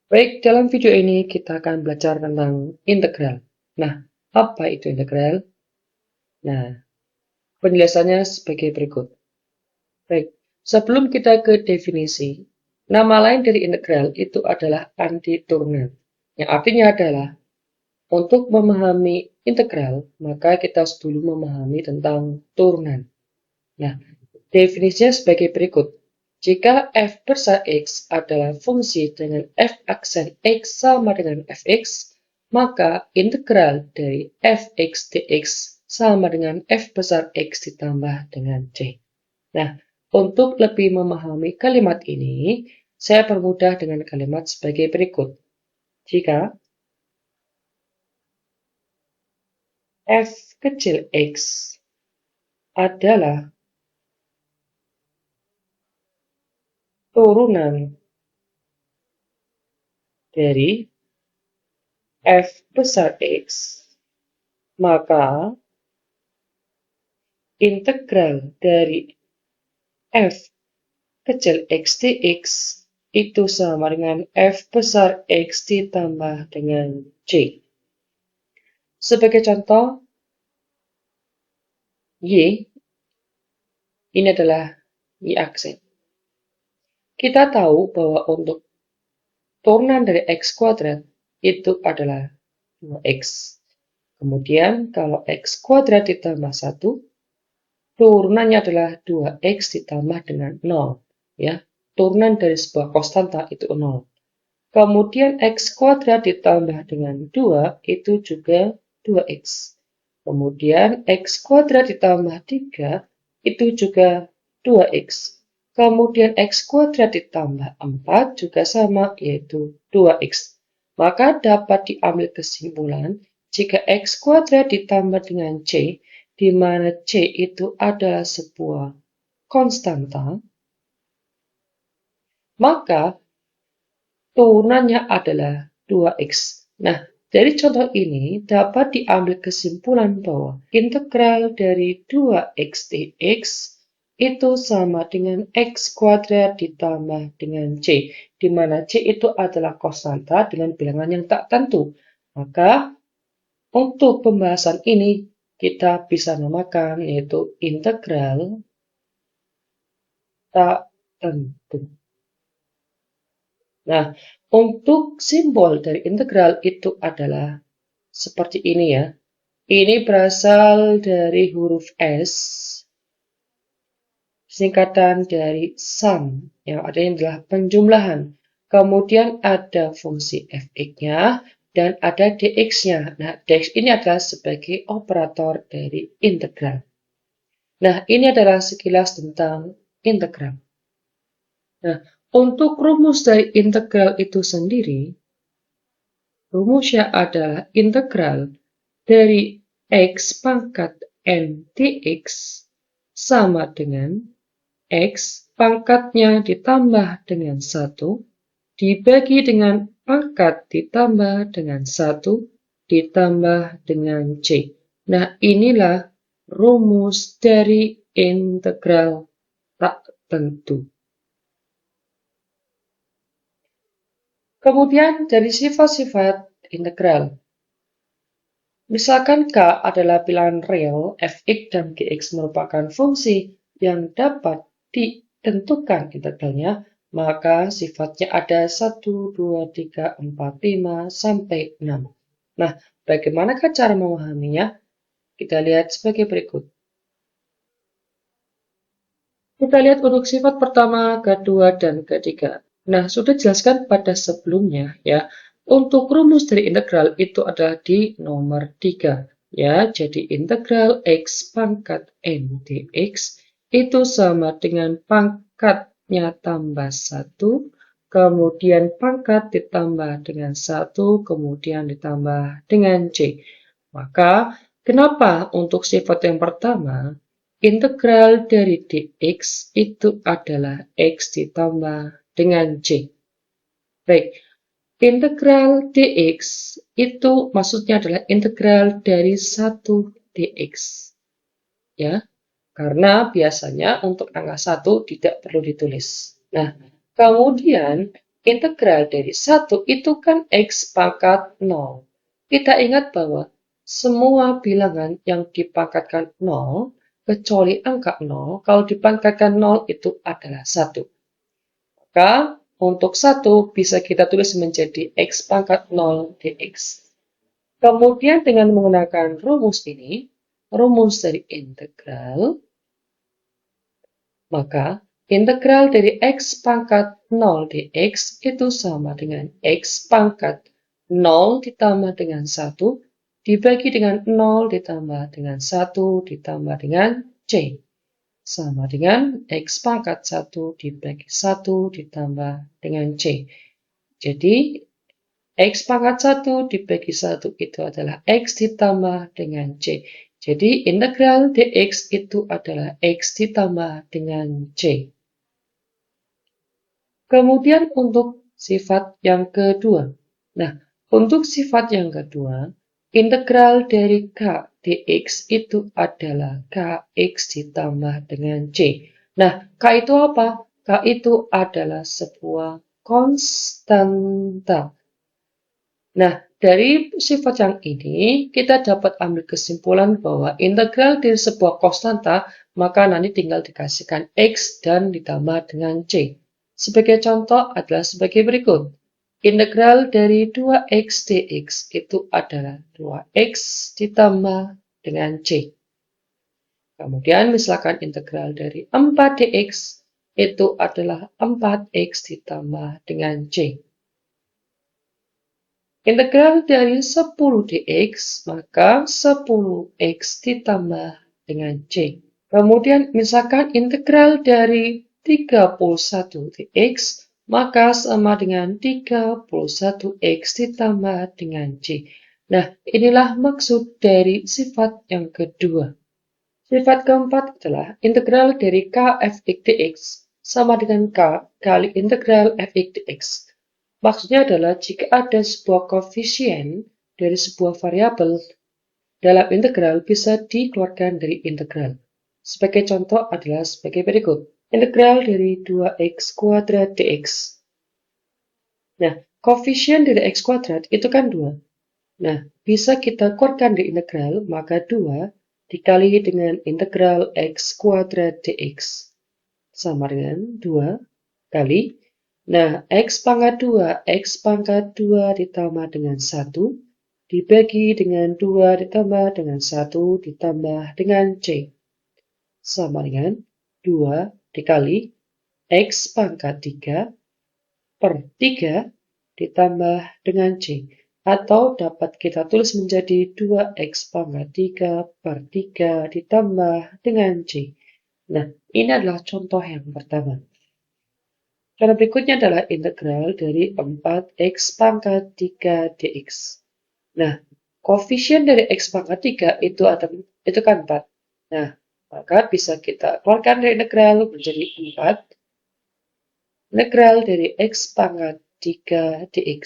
Baik, dalam video ini kita akan belajar tentang integral. Nah, apa itu integral? Nah, penjelasannya sebagai berikut. Baik, sebelum kita ke definisi, nama lain dari integral itu adalah antiturunan. Yang artinya adalah, untuk memahami integral, maka kita harus dulu memahami tentang turunan. Nah, definisinya sebagai berikut. Jika f besar X adalah fungsi dengan f aksen X sama dengan fx, maka integral dari fx dx sama dengan f besar X ditambah dengan C. Nah, untuk lebih memahami kalimat ini, saya permudah dengan kalimat sebagai berikut. Jika f kecil x adalah turunan dari f besar X, maka integral dari f kecil x dx itu sama dengan f besar X ditambah dengan C. Sebagai contoh, Y ini adalah Y aksen. Kita tahu bahwa untuk turunan dari X kuadrat itu adalah 2X. Kemudian kalau X kuadrat ditambah 1, turunannya adalah 2X ditambah dengan 0. Ya, turunan dari sebuah konstanta itu 0. Kemudian X kuadrat ditambah dengan 2 itu juga 2X. Kemudian X kuadrat ditambah 3 itu juga 2X. Kemudian X kuadrat ditambah 4 juga sama, yaitu 2X. Maka dapat diambil kesimpulan jika X kuadrat ditambah dengan C, di mana C itu adalah sebuah konstanta, maka turunannya adalah 2X. Nah, dari contoh ini dapat diambil kesimpulan bahwa integral dari 2X dx itu sama dengan X kuadrat ditambah dengan C, di mana C itu adalah konstanta dengan bilangan yang tak tentu. Maka, untuk pembahasan ini, kita bisa namakan yaitu integral tak tentu. Nah, untuk simbol dari integral itu adalah seperti ini ya. Ini berasal dari huruf S, singkatan dari sum, yang artinya adalah penjumlahan. Kemudian ada fungsi fx-nya dan ada dx-nya. Nah, dx ini adalah sebagai operator dari integral. Nah, ini adalah sekilas tentang integral. Nah, untuk rumus dari integral itu sendiri, rumusnya adalah integral dari X pangkat N dx sama dengan X pangkatnya ditambah dengan 1 dibagi dengan pangkat ditambah dengan 1 ditambah dengan C. Nah, inilah rumus dari integral tak tentu. Kemudian dari sifat-sifat integral. Misalkan K adalah bilangan real, fx dan gx merupakan fungsi yang dapat ditentukan integralnya, maka sifatnya ada 1, 2, 3, 4, 5, sampai 6. Nah, bagaimanakah cara memahaminya? Kita lihat sebagai berikut. Kita lihat untuk sifat pertama, kedua, dan ketiga. Nah, sudah jelaskan pada sebelumnya ya. Untuk rumus dari integral itu adalah di nomor 3. Ya, jadi integral X pangkat N dx itu sama dengan pangkatnya tambah 1, kemudian pangkat ditambah dengan 1, kemudian ditambah dengan C. Maka, kenapa untuk sifat yang pertama, integral dari dx itu adalah x ditambah dengan c. Baik, integral dx itu maksudnya adalah integral dari 1 dx. Ya, karena biasanya untuk angka 1 tidak perlu ditulis. Nah, kemudian integral dari 1 itu kan X pangkat 0. Kita ingat bahwa semua bilangan yang dipangkatkan 0, kecuali angka 0, kalau dipangkatkan 0 itu adalah 1. Maka untuk 1 bisa kita tulis menjadi X pangkat 0 dx. Kemudian dengan menggunakan rumus ini, rumus dari integral, maka integral dari X pangkat 0 dx itu sama dengan X pangkat 0 ditambah dengan 1 dibagi dengan 0 ditambah dengan 1 ditambah dengan C. Sama dengan X pangkat 1 dibagi 1 ditambah dengan C. Jadi, X pangkat 1 dibagi 1 itu adalah X ditambah dengan C. Jadi, integral dx itu adalah X ditambah dengan C. Kemudian untuk sifat yang kedua. Nah, untuk sifat yang kedua, integral dari K dx itu adalah Kx ditambah dengan C. Nah, K itu apa? K itu adalah sebuah konstanta. Nah, dari sifat yang ini, kita dapat ambil kesimpulan bahwa integral dari sebuah konstanta, maka nanti tinggal dikasihkan X dan ditambah dengan C. Sebagai contoh adalah sebagai berikut. Integral dari 2x dx itu adalah 2x ditambah dengan C. Kemudian misalkan integral dari 4 dx itu adalah 4x ditambah dengan C. Integral dari 10 dx, maka 10x ditambah dengan C. Kemudian misalkan integral dari 31 dx, maka sama dengan 31x ditambah dengan C. Nah, inilah maksud dari sifat yang kedua. Sifat keempat adalah integral dari k fx dx sama dengan k kali integral fx dx. Maksudnya adalah jika ada sebuah koefisien dari sebuah variabel dalam integral bisa dikeluarkan dari integral. Sebagai contoh adalah sebagai berikut. Integral dari 2x kuadrat dx. Nah, koefisien dari x kuadrat itu kan 2. Nah, bisa kita keluarkan dari integral, maka 2 dikali dengan integral x kuadrat dx. Sama dengan 2 kali. Nah, x pangkat 2 ditambah dengan 1 dibagi dengan 2 ditambah dengan 1 ditambah dengan C. Sama dengan 2 dikali X pangkat 3 per 3 ditambah dengan C. Atau dapat kita tulis menjadi 2X pangkat 3 per 3 ditambah dengan C. Nah, ini adalah contoh yang pertama. Cara berikutnya adalah integral dari 4X pangkat 3 dx. Nah, koefisien dari X pangkat 3 itu kan 4. Nah, maka bisa kita keluarkan dari integral menjadi 4. Integral dari X pangkat 3 dx.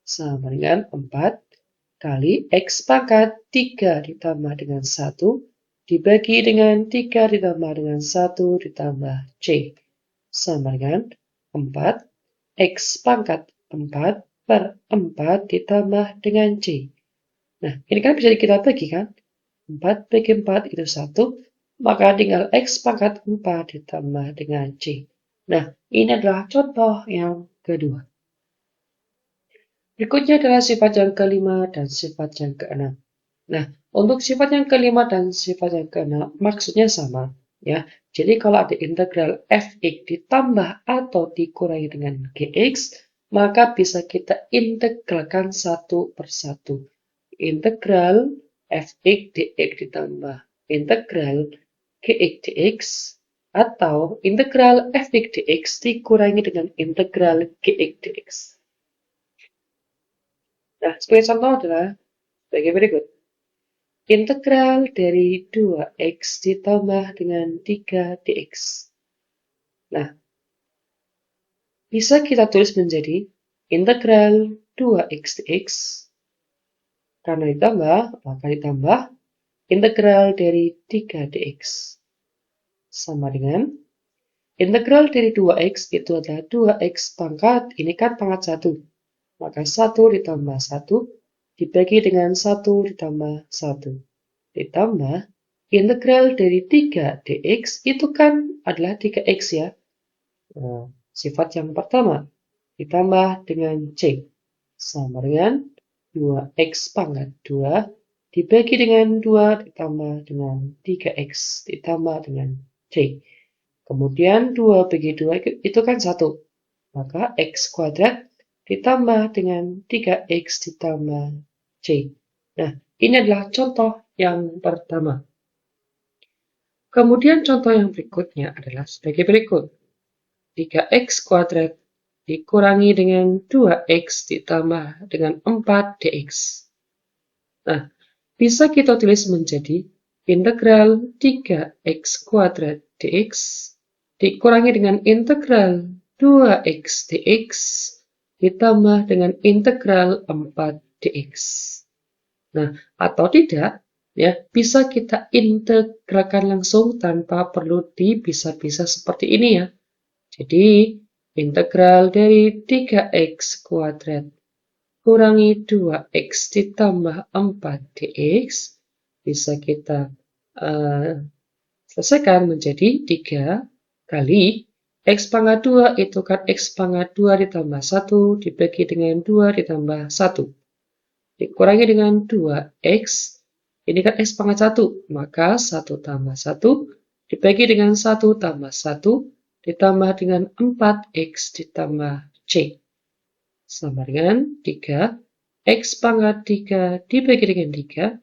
Sama dengan 4 kali X pangkat 3 ditambah dengan 1 dibagi dengan 3 ditambah dengan 1 ditambah C. Sama dengan 4 X pangkat 4 per 4 ditambah dengan C. Nah, ini kan bisa kita bagi kan? 4 bagi 4 itu 1, maka tinggal X pangkat 4 ditambah dengan C. Nah, ini adalah contoh yang kedua. Berikutnya adalah sifat yang kelima dan sifat yang keenam. Nah, untuk sifat yang kelima dan sifat yang keenam maksudnya sama. Ya, jadi kalau ada integral fx ditambah atau dikurangi dengan gx, maka bisa kita integralkan satu persatu. Integral fx dx ditambah integral gx dx atau integral fx dx dikurangi dengan integral gx dx. Nah, sebagai contoh adalah sebagai berikut. Integral dari 2x ditambah dengan 3 dx. Nah, bisa kita tulis menjadi integral 2x dx. Karena ditambah, maka ditambah integral dari 3 dx. Sama dengan Integral dari 2x itu adalah 2x pangkat, ini kan pangkat 1. Maka 1 ditambah 1 dibagi dengan 1 ditambah 1. Ditambah integral dari 3 dx itu kan adalah 3x ya. Nah, sifat yang pertama ditambah dengan c sama dengan 2x pangkat 2 dibagi dengan 2 ditambah dengan 3x ditambah dengan c. Kemudian 2 bagi 2 itu kan 1. Maka x kuadrat ditambah dengan 3x ditambah c. Nah, ini adalah contoh yang pertama. Kemudian contoh yang berikutnya adalah sebagai berikut. 3x kuadrat dikurangi dengan 2x ditambah dengan 4 dx. Nah, bisa kita tulis menjadi integral 3x kuadrat dx dikurangi dengan integral 2x dx ditambah dengan integral 4 dx. Nah, atau tidak, ya, bisa kita integralkan langsung tanpa perlu dipisah-pisah seperti ini ya. Jadi, integral dari 3x kuadrat kurangi 2x ditambah 4 dx bisa kita selesaikan menjadi 3 kali x pangkat 2 itu kan x pangkat 2 ditambah 1 dibagi dengan 2 ditambah 1. Dikurangi dengan 2x, ini kan x pangkat 1, maka 1 tambah 1 dibagi dengan 1 tambah 1 ditambah dengan 4x ditambah c. Sama dengan 3, x pangkat 3 dibagi dengan 3,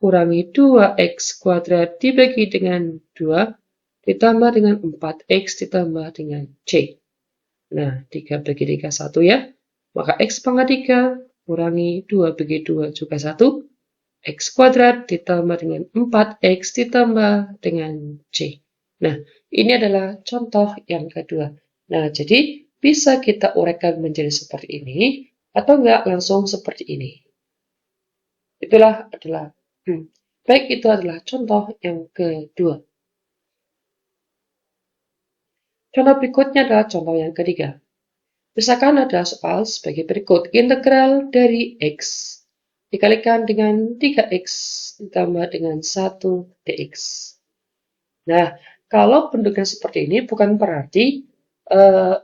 kurangi 2x kuadrat dibagi dengan 2, ditambah dengan 4x ditambah dengan c. Nah, 3 bagi 3, 1 ya. Maka x pangkat 3 kurangi 2 bagi 2 juga 1, x kuadrat ditambah dengan 4x ditambah dengan c. Nah, ini adalah contoh yang kedua. Nah, jadi bisa kita uraikan menjadi seperti ini, atau enggak langsung seperti ini. Itulah adalah baik, itu adalah contoh yang kedua. Contoh berikutnya adalah contoh yang ketiga. Misalkan ada soal sebagai berikut. Integral dari x dikalikan dengan 3x ditambah dengan 1 dx. Nah, kalau bentuknya seperti ini bukan berarti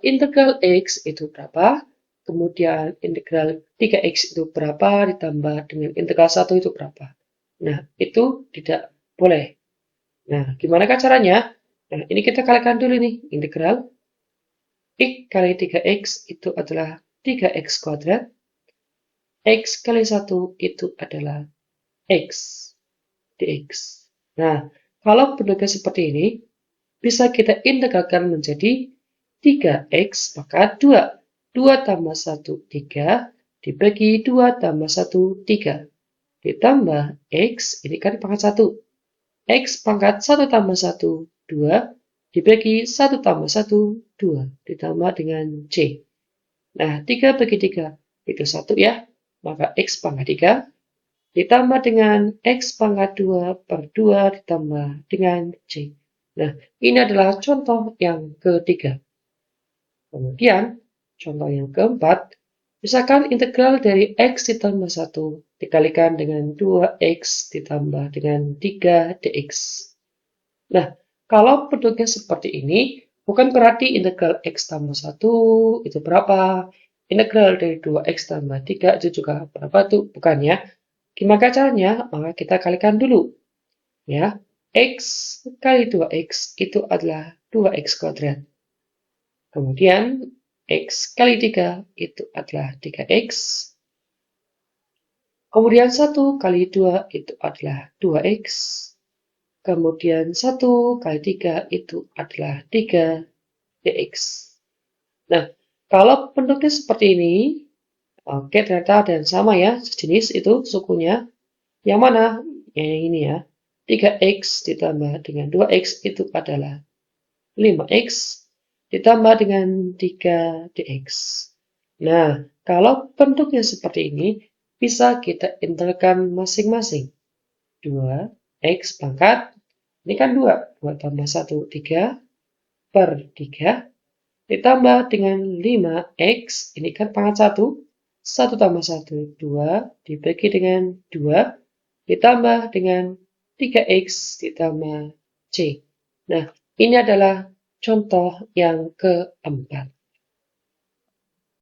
integral x itu berapa, kemudian integral 3x itu berapa, ditambah dengan integral 1 itu berapa. Nah, itu tidak boleh. Nah, gimana caranya? Nah, ini kita kalikan dulu nih. Integral x kali 3x itu adalah 3x kuadrat. X kali 1 itu adalah x dx. Nah, kalau bentuknya seperti ini, bisa kita integralkan menjadi 3x pangkat 2. 2 tambah 1, 3, dibagi 2 tambah 1, 3. Ditambah x, ini kan pangkat 1. X pangkat 1 tambah 1, 2, dibagi 1 tambah 1, 2, ditambah dengan c. Nah, 3 bagi 3, itu 1 ya. Maka x pangkat 3, ditambah dengan x pangkat 2 per 2 ditambah dengan c. Nah, ini adalah contoh yang ketiga. Kemudian, contoh yang keempat, misalkan integral dari x ditambah 1 dikalikan dengan 2x ditambah dengan 3 dx. Nah, kalau bentuknya seperti ini, bukan berarti integral x tambah 1 itu berapa, integral dari 2x tambah 3 itu juga berapa tuh, bukan ya. Gimana caranya? Maka kita kalikan dulu. Ya, x kali 2x itu adalah 2x kuadrat. Kemudian, x kali 3 itu adalah 3x. Kemudian 1 kali 2 itu adalah 2x. Kemudian 1 kali 3 itu adalah 3 dx. Nah, kalau bentuknya seperti ini, oke, ternyata ada yang sama ya, sejenis itu sukunya. Yang mana? Yang ini ya. 3x ditambah dengan 2x itu adalah 5x ditambah dengan 3 dx. Nah, kalau bentuknya seperti ini, bisa kita integralkan masing-masing. 2x pangkat, ini kan 2. 2 tambah 1, 3. per 3 ditambah dengan 5x, ini kan pangkat 1, 1 tambah 1, 2, dibagi dengan 2, ditambah dengan 3x ditambah c. Nah, ini adalah contoh yang keempat.